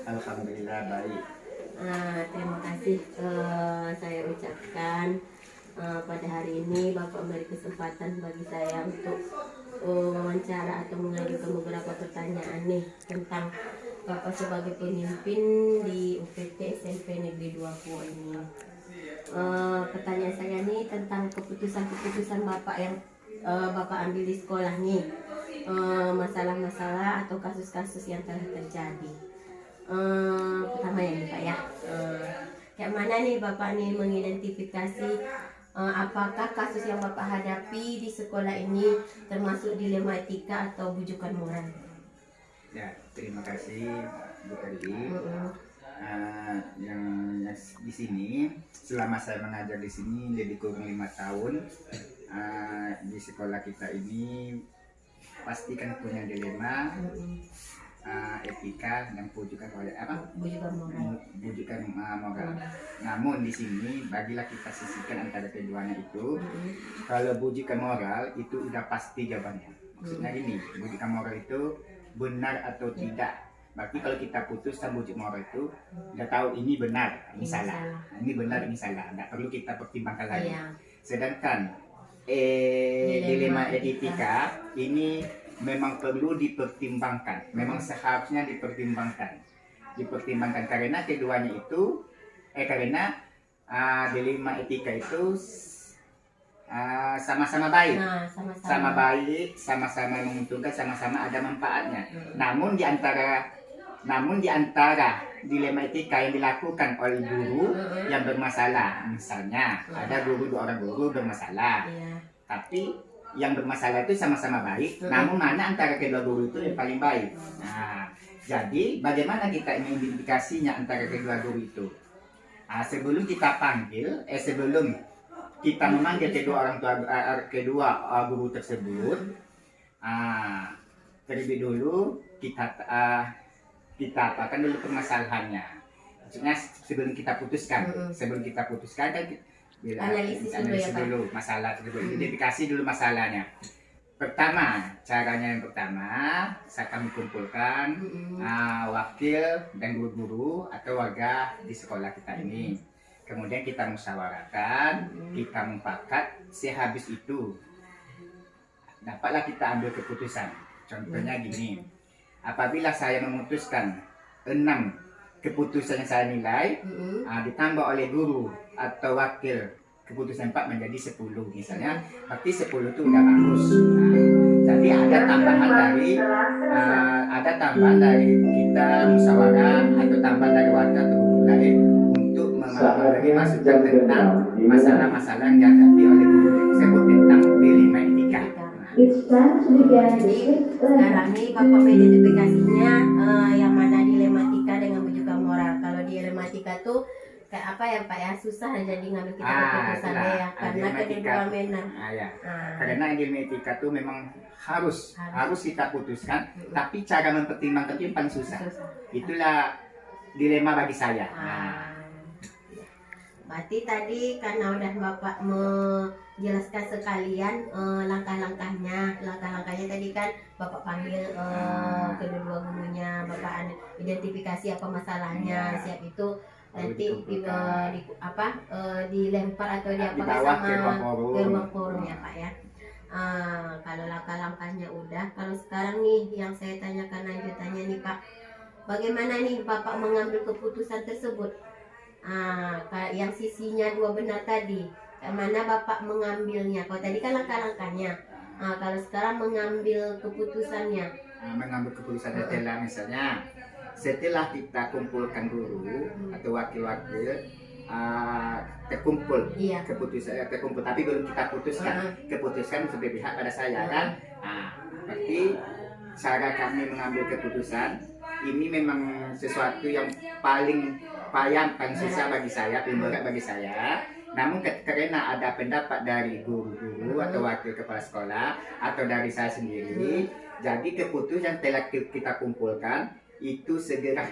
Alhamdulillah baik. Terima kasih saya ucapkan pada hari ini Bapak memberi kesempatan bagi saya untuk wawancara atau mengajukan beberapa pertanyaan nih tentang Bapak sebagai pemimpin di UPT SMP Negeri 2 Kuo ini. Pertanyaan saya nih tentang keputusan-keputusan Bapak yang Bapak ambil di sekolah nih, masalah-masalah atau kasus-kasus yang telah terjadi. Pertama ya nih Pak ya, kayak mana nih Bapak nih mengidentifikasi apakah kasus yang Bapak hadapi di sekolah ini termasuk dilema etika atau bujukan moral? Ya, terima kasih Bu Erli. Yang di sini selama saya mengajar di sini lebih kurang 5 tahun, di sekolah kita ini pasti kan punya dilema etika dan bujukan moral. Namun di sini bagilah kita sisihkan antara keduanya itu. Kalau bujukan moral itu udah pasti jawabannya. Maksudnya gini, bujukan moral itu benar atau tidak. Berarti kalau kita putuskan bujuk moral itu udah tahu ini benar, ini salah. Ini benar, ini salah. Nggak perlu kita pertimbangkan lagi. Sedangkan dilema etika ini memang perlu dipertimbangkan, memang seharusnya dipertimbangkan karena keduanya itu dilema etika itu sama-sama baik, sama-sama menguntungkan, sama-sama ada manfaatnya. Namun di antara dilema etika yang dilakukan oleh guru yang bermasalah, misalnya ada dua orang guru bermasalah, tapi yang bermasalah itu sama-sama baik, namun mana antara kedua guru itu yang paling baik. Nah, jadi bagaimana kita mengidentifikasinya antara kedua guru itu? Sebelum kita memanggil kedua guru tersebut, terlebih dulu kita apakan dulu permasalahannya. Maksudnya sebelum kita putuskan kan analisis dulu masalah tersebut, identifikasi dulu masalahnya. Caranya yang pertama, kami kumpulkan wakil dan guru-guru atau warga di sekolah kita ini. Kemudian kita musyawarahkan, kita mufakat, sehabis itu dapatlah kita ambil keputusan. Contohnya gini, apabila saya memutuskan 6 keputusan yang saya nilai, ditambah oleh guru atau wakil keputusan 4 menjadi 10 misalnya, berarti 10 itu udah bagus. Jadi ada tambahan dari kita musyawarah atau tambahan dari warga atau guru lain untuk memberi masukan tentang masalah-masalah yang dihadapi oleh guru tersebut tentang dilema etika. Jadi sekarang ini Bapak mengidentifikasinya yang mana dilematika dengan bujukan moral. Kalau dilematika tuh kayak apa ya Pak ya, susah jadi ngambil kita keputusannya ya, karena kedua benar. Karena dilematika tuh memang harus kita putuskan, tapi cara mempertimbangkan itu yang paling susah. Itulah dilema bagi saya. Berarti tadi karena udah Bapak menjelaskan sekalian langkah-langkahnya tadi kan Bapak panggil kedua gurunya, Bapak identifikasi apa masalahnya, siap itu nanti dilempar atau dibawa ke ruang forum ya Pak ya. Kalau langkah-langkahnya udah, kalau sekarang nih yang saya tanyakan lanjutannya nih Pak, bagaimana nih Bapak mengambil keputusan tersebut? Yang sisinya dua benar tadi, mana Bapak mengambilnya? Kalau tadi kan langkah-langkahnya, kalau sekarang mengambil keputusannya. Mengambil keputusan setelah kita kumpulkan guru atau wakil-wakil, terkumpul terkumpul, tapi belum kita keputuskan sepihak pada saya kan. Berarti cara kami mengambil keputusan ini memang sesuatu yang paling susah bagi saya, paling berat bagi saya. Namun karena ada pendapat dari guru-guru atau wakil kepala sekolah atau dari saya sendiri, jadi keputusan telah kita kumpulkan itu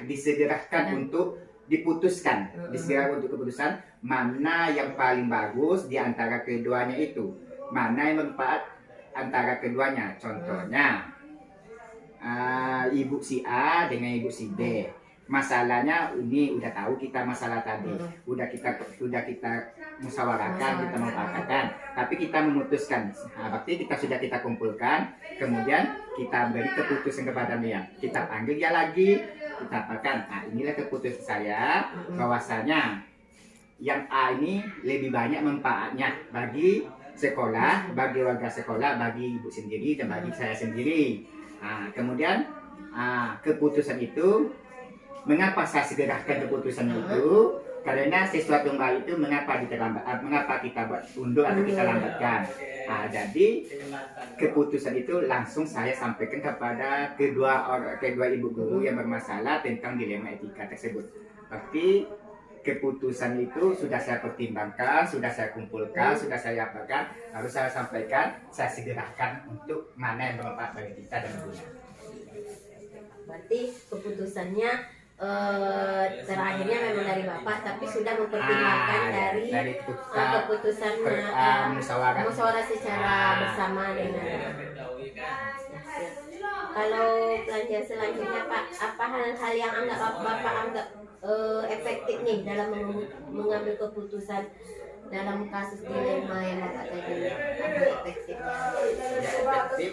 disegerakan untuk diputuskan, disegerakan untuk keputusan mana yang paling bagus di antara keduanya itu, mana yang bermanfaat antara keduanya. Contohnya ibu si A dengan ibu si B. masalahnya ini udah tahu kita masalah tadi, udah kita musyawarahkan, kita mempakatkan, tapi kita memutuskan. Nah, berarti kita kumpulkan, kemudian kita beri keputusan kepada dia, kita panggil dia lagi, kita apakan. Nah, inilah keputusan saya bahwasanya yang A ini lebih banyak manfaatnya bagi sekolah, bagi warga sekolah, bagi ibu sendiri dan bagi saya sendiri. Nah, kemudian keputusan itu, mengapa saya segerakan keputusan itu? Karena sesuatu yang baik itu mengapa kita buat undur atau kita lambatkan. Nah, jadi keputusan itu langsung saya sampaikan kepada kedua ibu guru yang bermasalah tentang dilema etika tersebut. Berarti keputusan itu sudah saya pertimbangkan, sudah saya kumpulkan, sudah saya apakan, lalu saya sampaikan, saya segerakan untuk mana yang bermanfaat bagi kita dan berguna. Berarti keputusannya terakhirnya memang dari Bapak, tapi sudah mempertimbangkan dari keputusan musyawarah secara bersama dengan. Kalau belanja selanjutnya Pak, apa hal-hal yang Bapak anggap efektif nih dalam mengambil keputusan dalam kasus dilema yang Bapak tadi, apa efektifnya? Efektif,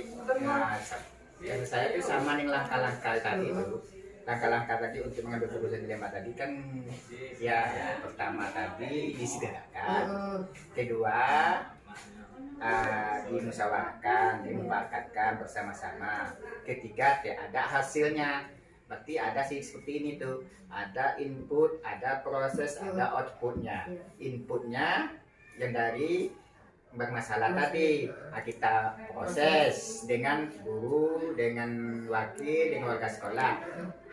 yang saya itu sama dengan langkah-langkah tadi itu. Langkah-langkah tadi untuk mengambil keputusan dilema tadi kan, ya pertama tadi disegerakan, kedua dimusyawarahkan, dimupakatkan bersama-sama, ketiga ada hasilnya. Berarti ada sih seperti ini tuh, ada input, ada proses, ada outputnya. Inputnya yang dari bermasalah tadi, kita proses dengan guru, dengan wakil, dengan warga sekolah.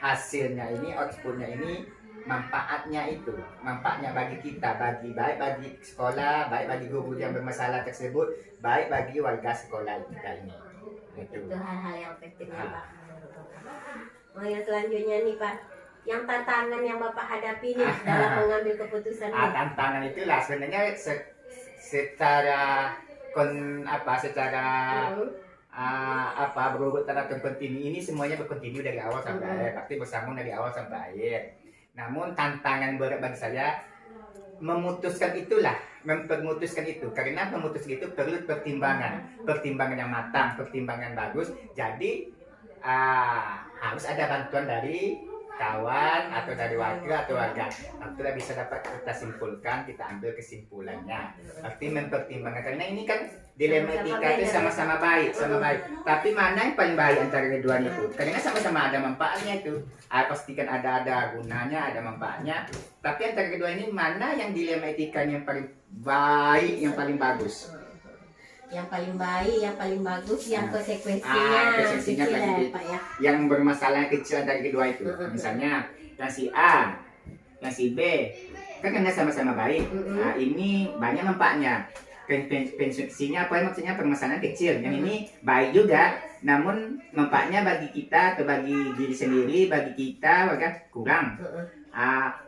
Hasilnya ini, outputnya ini, manfaatnya itu, manfaatnya bagi kita, baik bagi sekolah, baik bagi guru yang bermasalah tersebut, baik bagi warga sekolah kita ini. Itu hal-hal yang efektifnya Pak. Oh, yang selanjutnya nih Pak, yang tantangan yang Bapak hadapi nih dalam mengambil keputusan. Tantangan itulah sebenarnya secara berurutan atau kontinu, ini semuanya berkontinu dari awal sampai akhir, pasti bersambung dari awal sampai akhir. Namun tantangan berat bagi saya memutuskan itulah, memutuskan itu, karena memutuskan itu perlu pertimbangan yang matang, pertimbangan bagus. Jadi harus ada bantuan dari kawan atau dari wakil atau warga. Itulah bisa dapat kita simpulkan, kita ambil kesimpulannya. Berarti mempertimbangkan, karena ini kan dilema etika itu sama-sama baik, Tapi mana yang paling baik antara keduanya itu? Karena sama-sama ada manfaatnya itu. Pastikan ada gunanya, ada manfaatnya. Tapi antara kedua ini mana yang dilema etikanya yang paling baik, yang paling bagus? Yang paling baik, yang paling bagus, yang konsekuensinya kecil ya Pak ya. Yang bermasalah kecil dari kedua itu. Misalnya yang si A, yang si B, kan karena sama-sama baik. Nah, ini banyak manfaatnya. Konsekuensinya apa? Maksudnya permasalahan kecil. Yang ini baik juga, namun manfaatnya bagi kita atau bagi diri sendiri, bagi kita agak kurang.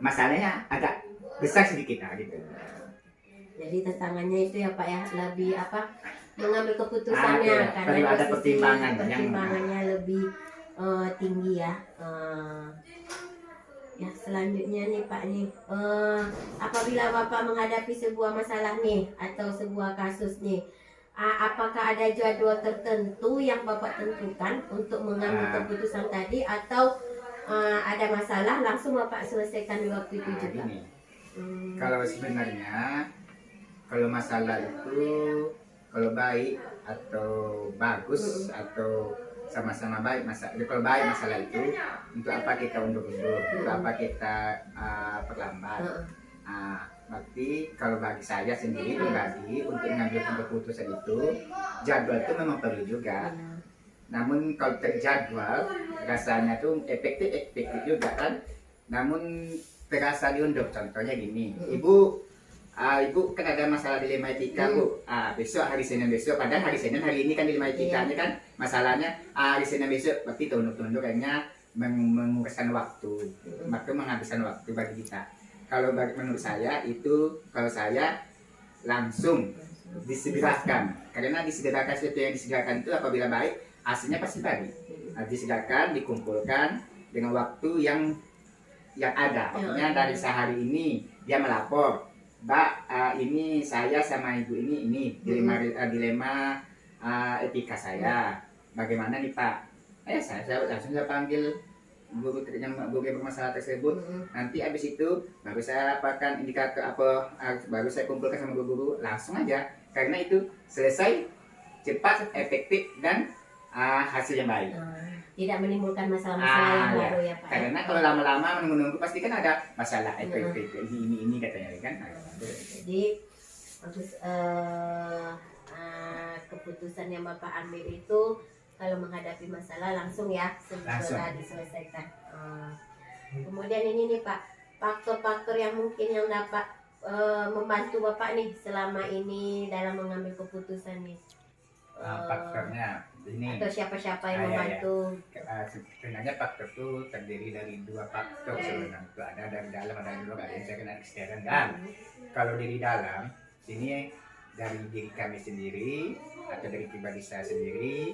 Masalahnya agak besar sedikit gitu. Jadi tantangannya itu ya Pak ya, lebih mengambil keputusannya karena ada pertimbangannya lebih tinggi ya. Ya selanjutnya nih Pak nih, apabila Bapak menghadapi sebuah masalah nih atau sebuah kasus nih, apakah ada jadwal tertentu yang Bapak tentukan untuk mengambil keputusan tadi, atau ada masalah langsung Bapak selesaikan di waktu itu juga? Kalau sebenarnya kalau masalah itu, kalau baik atau bagus atau sama-sama baik, kalau baik masalah itu, untuk apa kita undur-undur, untuk apa kita perlambat. Berarti kalau bagi saya sendiri pribadi, untuk mengambil keputusan itu, jadwal itu memang perlu juga. Namun kalau terjadwal, rasanya tuh efektif juga kan. Namun terasa diundur, contohnya gini, Ibu kan ada masalah dilema etika Bu. Besok hari Senin besok, padahal hari Senin hari ini kan dilema etikanya kan masalahnya hari Senin besok, berarti tunduk-tunduk kayaknya menguruskan waktu, maka menghabiskan waktu bagi kita. Kalau menurut saya itu, kalau saya langsung disegerakan, karena disegerakan sesuatu yang disegerakan itu apabila baik hasilnya pasti baik. Disegerakan, dikumpulkan dengan waktu yang yang ada. Maksudnya dari sehari ini dia melapor, Mbak, ini saya sama ibu ini dilema etika saya. Bagaimana nih Pak? Saya langsung panggil guru yang bermasalah tersebut. Nanti habis itu baru saya laporkan indikator apa, baru saya kumpulkan sama guru langsung aja. Karena itu selesai, cepat, efektif, dan hasil yang baik. Tidak menimbulkan masalah-masalah yang baru ya Pak. Karena kalau lama-lama menunggu pasti kan ada masalah efektif ini katanya kan. Jadi bagus, keputusan yang Bapak ambil itu kalau menghadapi masalah langsung ya segera diselesaikan. Kemudian ini nih Pak, faktor-faktor yang mungkin yang dapat membantu Bapak nih selama ini dalam mengambil keputusan nih. Faktornya ini atau siapa-siapa yang membantu. Sebenarnya faktor itu terdiri dari dua faktor sebenarnya. Itu ada dari dalam, ada dari luar, ada yang dari ekstern. Dan kalau dari dalam sini dari diri kami sendiri atau dari pribadi saya sendiri,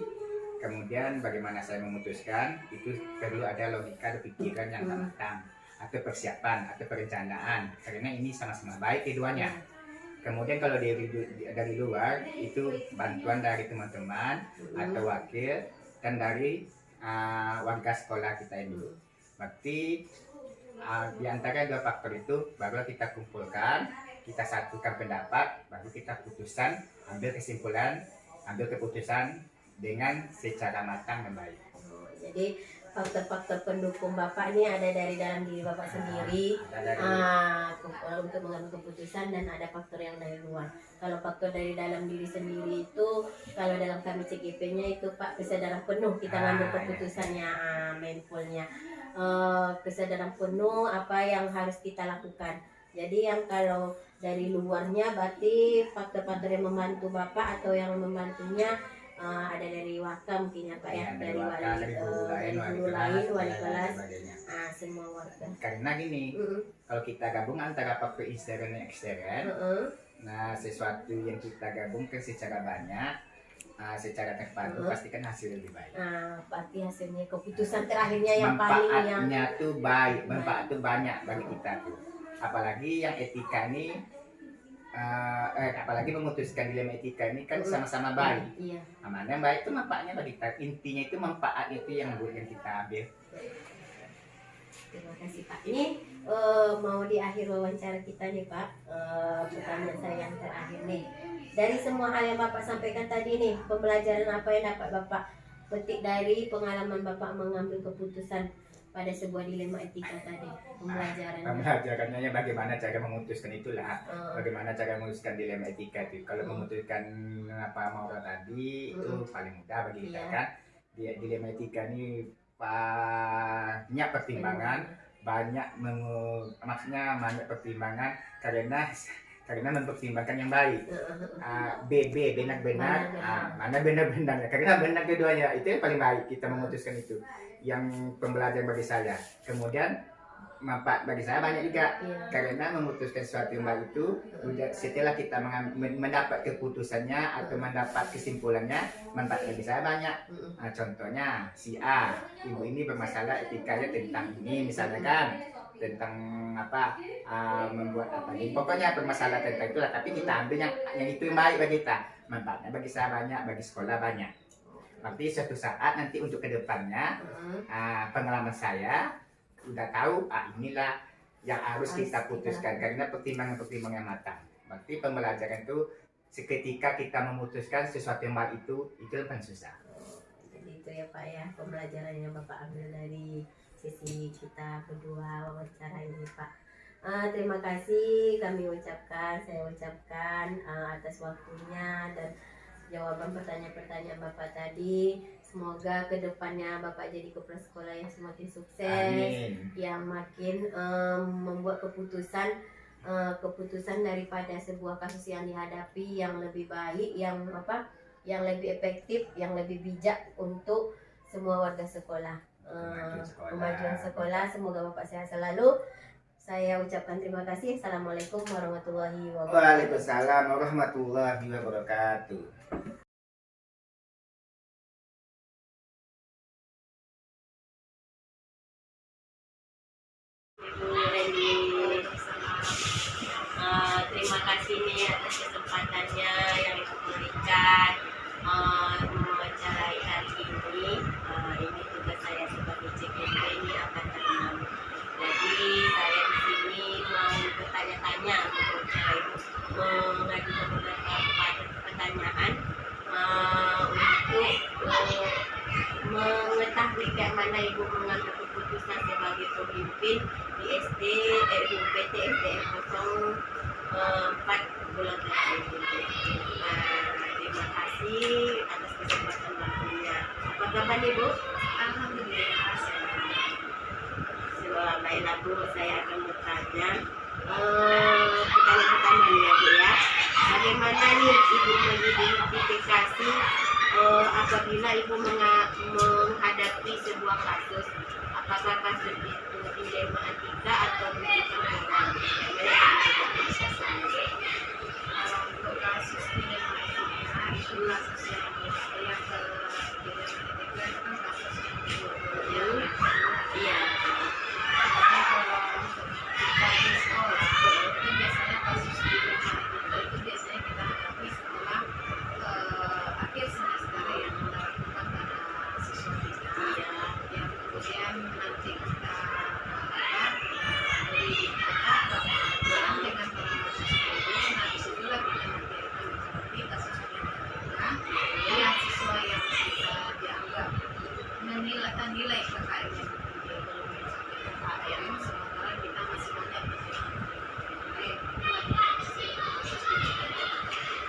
kemudian bagaimana saya memutuskan itu perlu ada logika dan pikiran yang matang, atau persiapan atau perencanaan, karena ini sama-sama baik keduanya. Kemudian kalau dari luar itu bantuan dari teman-teman atau wakil dan dari warga sekolah kita ini. Berarti di antara dua faktor itu baru kita kumpulkan, kita satukan pendapat, baru kita putuskan, ambil kesimpulan, ambil keputusan dengan secara matang dan baik. Jadi faktor-faktor pendukung Bapak ini ada dari dalam diri Bapak sendiri untuk mengambil keputusan, dan ada faktor yang dari luar. Kalau faktor dari dalam diri sendiri itu, kalau dalam kami CGP-nya itu Pak, kesadaran penuh kita ngambil keputusannya, mindfulnya, kesadaran penuh apa yang harus kita lakukan. Jadi yang kalau dari luarnya berarti faktor-faktor yang membantu Bapak atau yang membantunya ada dari Waka mungkin ya Pak ya, dari guru lain, wali kelas, semua warga. Karena gini, kalau kita gabung antara faktor intern dan ekstern, nah sesuatu yang kita gabungkan secara banyak, secara terpadu, pastikan hasil lebih baik. Pasti hasilnya keputusan terakhirnya yang paling manfaatnya tuh baik, manfaat tuh banyak bagi kita tuh. Apalagi yang etika ini. Apalagi memutuskan dilema etika ini kan sama-sama baik. Mana yang baik itu manfaatnya bagi kita. Intinya itu manfaat itu yang kita ambil. Terima kasih Pak. Ini mau di akhir wawancara kita nih Pak, pertanyaan saya yang terakhir nih. Dari semua hal yang Bapak sampaikan tadi nih, pembelajaran apa yang dapat Bapak petik dari pengalaman Bapak mengambil keputusan pada sebuah dilema etika tadi? Pembelajarannya bagaimana cara memutuskan itulah, bagaimana cara memutuskan dilema etika itu. Kalau memutuskan apa mau tadi itu paling mudah bagi kita kan. Dilema etika ini banyak pertimbangan, maksudnya banyak pertimbangan karena mempertimbangkan yang baik. Benar-benar, mana benar-benar, karena benar keduanya itu yang paling baik kita memutuskan itu. Yang pembelajaran bagi saya, kemudian manfaat bagi saya banyak juga, karena memutuskan sesuatu yang baik itu setelah kita mendapat keputusannya atau mendapat kesimpulannya, manfaat bagi saya banyak. Contohnya si A, ibu ini bermasalah etikanya tentang ini misalnya kan, tentang apa, membuat apa ini, pokoknya bermasalah tentang itulah, tapi kita ambil yang itu yang baik bagi kita, manfaatnya bagi saya banyak, bagi sekolah banyak. Nanti suatu saat nanti untuk kedepannya, pengalaman saya udah tahu, inilah yang harus kita putuskan karena pertimbangan matang. Berarti pembelajaran itu seketika kita memutuskan sesuatu yang baik itu paling susah. Jadi itu ya Pak ya, pembelajaran yang Bapak ambil dari sisi kita berdua wawancara ini Pak. Terima kasih saya ucapkan atas waktunya dan jawaban pertanyaan-pertanyaan Bapak tadi. Semoga kedepannya Bapak jadi kepala sekolah yang semakin sukses. Amin. Yang makin membuat keputusan daripada sebuah kasus yang dihadapi yang lebih baik, yang lebih efektif, yang lebih bijak untuk semua warga sekolah. Kemajuan sekolah. Semoga Bapak sehat selalu. Saya ucapkan terima kasih. Assalamualaikum warahmatullahi wabarakatuh. Waalaikumsalam warahmatullahi wabarakatuh. ini atas kesempatannya yang Ibu berikan mewawancarai hari ini. Ini tugas saya sebagai CKP ini angkatan 6. Jadi saya di sini mau bertanya-tanya, mengajukan beberapa pertanyaan untuk mengetahui kayak mana Ibu mengambil keputusan sebagai pemimpin di PT SDM 04 Bulan Terima kasih atas kesempatan waktunya. Apa kabar Ibu? Alhamdulillah. Baiklah Bu, saya akan bertanya. Pertanyaan pertama nih ya Bu ya. Bagaimana nih Ibu mengidentifikasi apabila Ibu menghadapi sebuah kasus, apakah kasus itu dilema etika atau bukan moral? Untuk kasus dilema etika itu kasus yang dilema etika itu kan kasus yang iya. Kalau kita di sekolah itu biasanya kasus dilema etika itu biasanya kita hadapi setelah akhir semester yang melakukan pada siswa kita, yang kemudian nanti kita beri dalam dengan para siswa itu. Nah disitulah kita nanti akan menghadapi kasus yang yang siswa yang kita dianggap nilai KKM-nya belum mencapai KKM, sementara kita masih banyak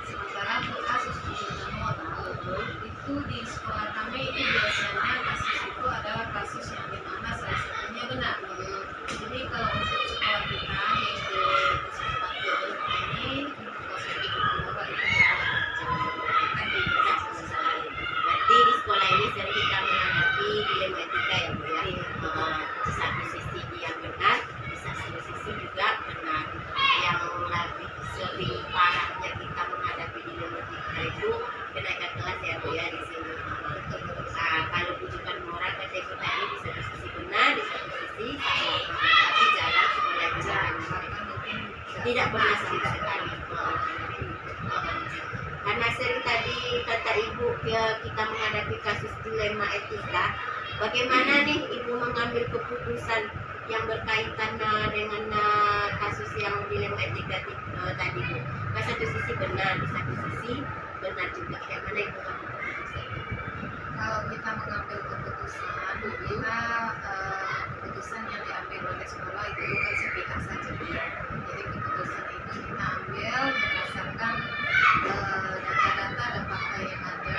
sementara untuk kasus pembunuhan moral itu di sekolah kami itu biasanya kasus itu adalah kasus yang dimana salah satunya benar. Jadi kalau untuk sekolah kita di SD Kesempat ini kasus pembunuhan moral itu kan di berarti di sekolah ini sering kita menghadapi dilema etika ya Bu ya. Di satu sisi dia benar, di satu sisi juga benar. Yang lebih sering parahnya kita menghadapi dilema etika itu kenaikan kelas ya Bu ya di sini. Kalau bujukan moral kata Ibu tadi di satu sisi benar, di satu sisi salah, tapi jarang sekolah jalan tidak pernah sama sekali. Karena sering tadi kata Ibu kita menghadapi kasus dilema etika, bagaimana nih Ibu mengambil keputusan yang berkaitan dengan kasus yang dilema etika tadi Bu? Di satu sisi benar, di satu sisi benar juga. Kayak mana Ibu mengambil keputusan? Kalau kita mengambil keputusan, keputusan yang diambil oleh sekolah itu bukan sepihak saja. Jadi keputusan itu kita ambil berdasarkan data-data dan fakta yang ada.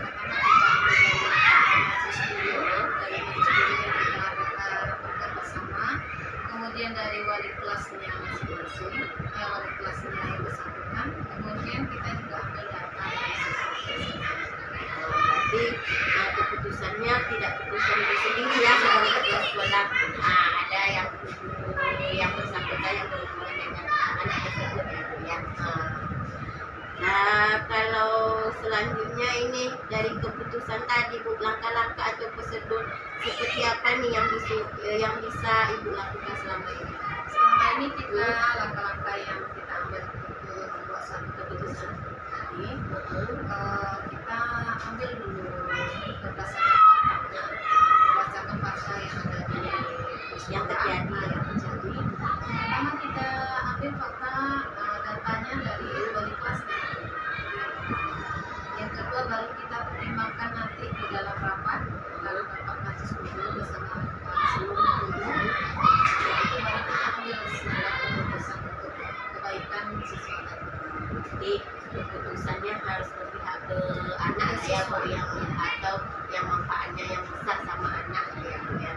Pertama kita ambil dari majelis guru yang kita rapatkan bersama, kemudian dari wali kelasnya masing-masing, wali kelasnya yang bersangkutan, kemudian kita juga ambil data dari siswa. Berarti keputusannya tidak keputusan itu sendiri ya, sebagai ketua sekolah. Ada yang bersangkutan yang berhubungan dengan anak tersebut ya Bu ya. Nah kalau selanjutnya ini dari keputusan tadi Bu, langkah-langkah atau prosedur seperti apa nih yang bisa Ibu lakukan selama ini? Selama ini kita langkah-langkah yang kita ambil untuk membuat satu keputusan tadi, kita ambil dulu berdasarkan fakta yang ada di yang terjadi. Pertama kita ambil fakta datanya dari wali kelasnya. Yang kedua baru kita pertimbangkan nanti di dalam rapat majelis guru bersama seluruh guru. Itu baru kita ambil sebuah keputusan untuk kebaikan siswa tadi. Jadi keputusannya harus berpihak ke anak ya Bu, yang atau yang manfaatnya yang besar sama anak ya Bu ya.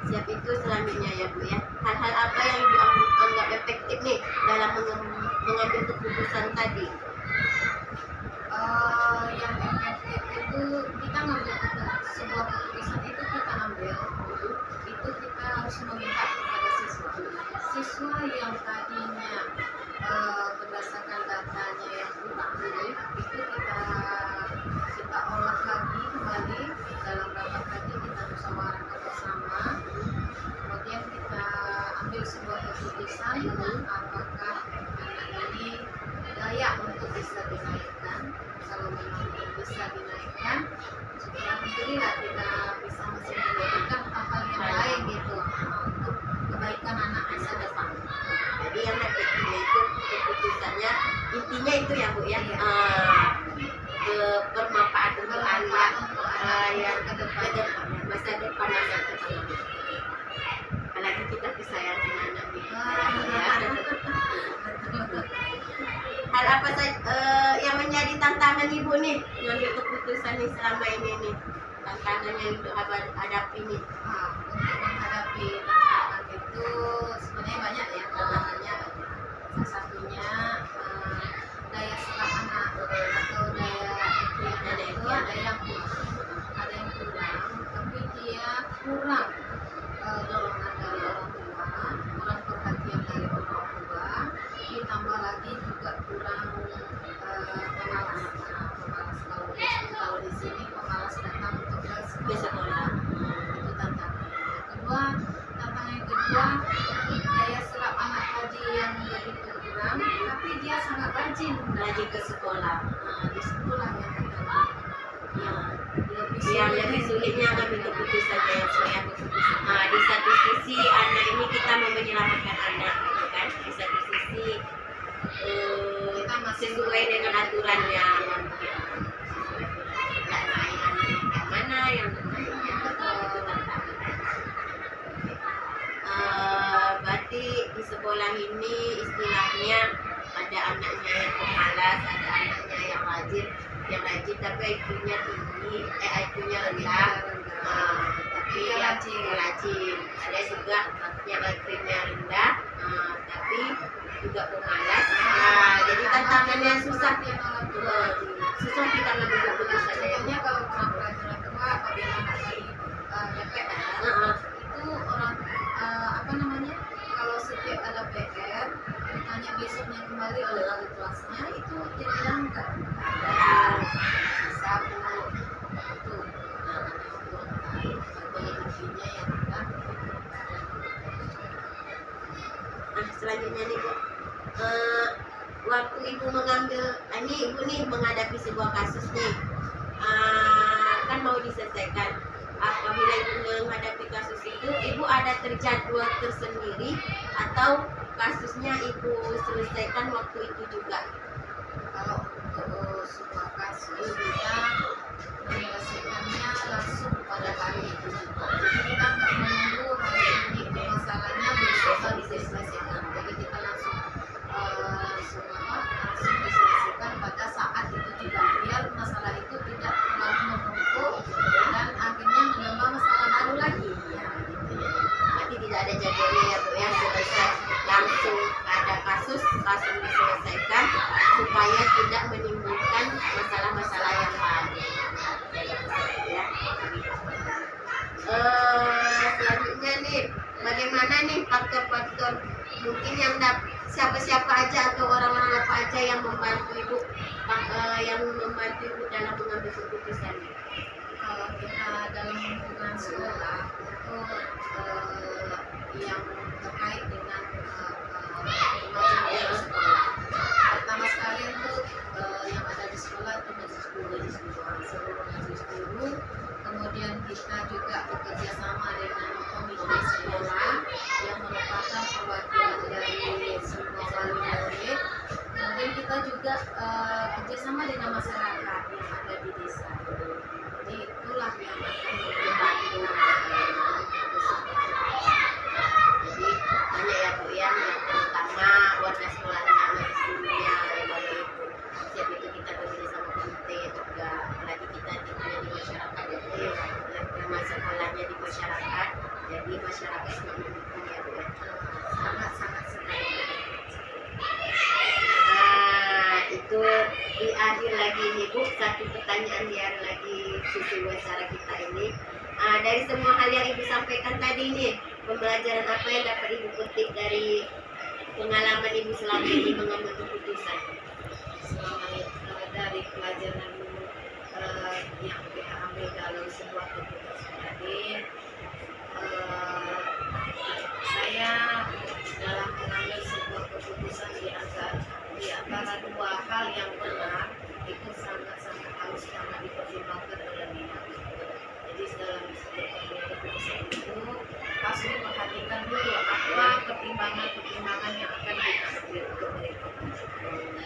Siap, itu selanjutnya ya Bu ya. Hal-hal apa yang Ibu anggap efektif nih dalam mengambil keputusan tadi? Yang efektif itu kita ngambil sebuah keputusan itu kita ambil itu kita harus meminta kepada siswa yang tadinya berdasarkan datanya yang kurang itu kita olah lagi kembali dalam rapat tadi, kita musyawarahkan bersama, kemudian kita ambil sebuah keputusan apakah anak ini layak untuk bisa dinaikkan. Kalau memang belum bisa dinaikkan, alhamdulillah kita bisa masih memberikan hal-hal yang lain gitu untuk kebaikan anak masa depan. Jadi yang nanti itu keputusannya intinya itu ya Bu ya, bermanfaat untuk anak yang ke depan masa depan. Apalagi kita kesayangan anak gitu. Hal apa saja yang menjadi tantangan Ibu nih ngambil keputusan nih selama ini nih, tantangan yang Ibu hadapi nih? Untuk menghadapi tantangan itu sebenarnya banyak ya tantangannya. Salah satunya daya serap anak atau daya itu ada yang kurang, tapi dia kurang dorongan dari orang tua, kurang perhatian dari orang tua, ditambah lagi juga kurang pemalas. Kalau di sini pemalas datang untuk ke sekolah, itu tantangan. Tantangan yang kedua, daya serap anak tadi yang begitu kurang, tapi dia sangat rajin ke sekolah. Di sekolah yang lebih sulitnya ngambil keputusan ya Bu ya. Di satu sisi anak ini kita mau menyelamatkan anak gitu kan, di satu sisi kita masih sesuai dengan aturannya yang mana yang berarti di sekolah ini istilahnya ada anaknya yang pemalas, ada anaknya yang rajin tapi IQ-nya tinggi, IQ-nya rendah, tapi rajin. Ada juga yang IQ-nya rendah, tapi juga pemalas. Jadi tantangannya susah kita ngambil keputusan. Contohnya kalau kurang pelajaran tua, apabila anak tadi DPR, itu orang kalau setiap ada PR ditanya besoknya kembali oleh wali kelasnya, itu dia bilang enggak ada bisa Bu itu energinya yang rendah. Selanjutnya nih Bu, waktu Ibu mengambil Ibu nih menghadapi sebuah kasus nih, kan mau diselesaikan. Apabila Ibu menghadapi kasus itu, Ibu ada terjadwal tersendiri atau kasusnya Ibu selesaikan waktu itu juga? Kalau untuk sebuah kasus kita menyelesaikannya langsung pada hari itu juga. Jadi kita nggak menunggu hari ini masalahnya besok baru diselesaikan. Jadi kita langsung diselesaikan pada saat itu juga, biar masalah itu tidak terlalu menumpuk dan akhirnya menambah masalah baru lagi. Ya, gitu ya. Berarti tidak ada jadwalnya ya Bu ya, selesai langsung ada kasus langsung diselesaikan supaya tidak menimbulkan masalah-masalah yang lain. Ya. Selanjutnya nih, bagaimana nih faktor-faktor mungkin yang siapa-siapa aja atau orang-orang apa aja yang membantu Ibu dalam mengambil keputusan? Kalau kita dalam lingkungan sekolah itu yang terkait dengan kemajuan sekolah, pertama sekali itu yang ada di sekolah itu majelis guru. Kemudian kita juga bekerja sama dengan komite sekolah yang merupakan perwakilan dari semua wali murid. Kemudian kita juga kerjasama dengan masyarakat yang ada di desa. Jadi itulah yang akan membantu. Jadi banyak ya Bu yang terutama warga sekolahnya, majelis gurunya, siap itu kita bekerja sama komite juga, apalagi kita di masyarakat itu nama sekolahnya di masyarakat, jadi masyarakat semakin mendukung ya Bu ya. Sangat-sangat sekali. Itu di akhir lagi nih Bu, satu pertanyaan di akhir lagi sisi wawancara kita ini. Dari semua hal yang Ibu sampaikan tadi nih, pembelajaran apa yang dapat Ibu petik dari pengalaman Ibu selama ini mengambil keputusan? Dari pelajaran yang kita ambil dalam sebuah keputusan tadi, saya pertimbangan yang akan diambil untuk mereka.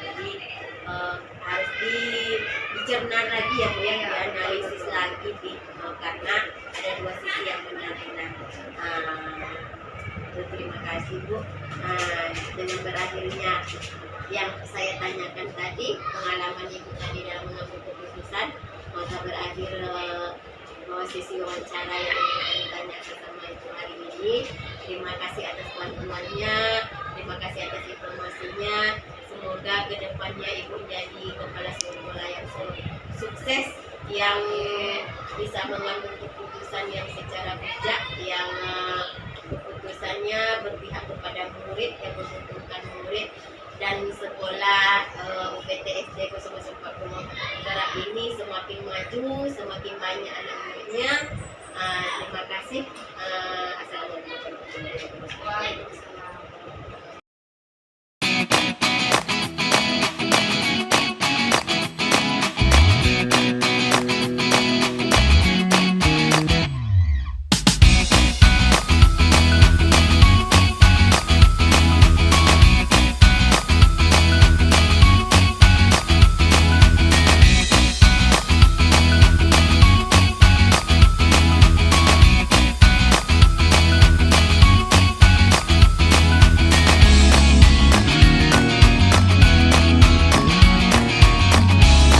Jadi harus dicerna lagi ya Bu ya, dianalisis lagi karena ada dua sisi yang benar-benar. Terima kasih Bu. Dengan berakhirnya yang saya tanyakan tadi, pengalaman Ibu tadi dalam mengambil keputusan, maka berakhir sesi wawancara yang saya tanyakan sama Ibu hari ini. Terima kasih atas bantuannya, terima kasih atas informasinya. Semoga kedepannya Ibu menjadi kepala sekolah yang sukses, yang bisa mengambil keputusan yang secara bijak, yang keputusannya berpihak kepada murid, yang menguntungkan murid, dan sekolah UPTSD 040 Utara ini semakin maju, semakin banyak anak muridnya. Terima kasih. Assalamualaikum warahmatullahi wabarakatuh.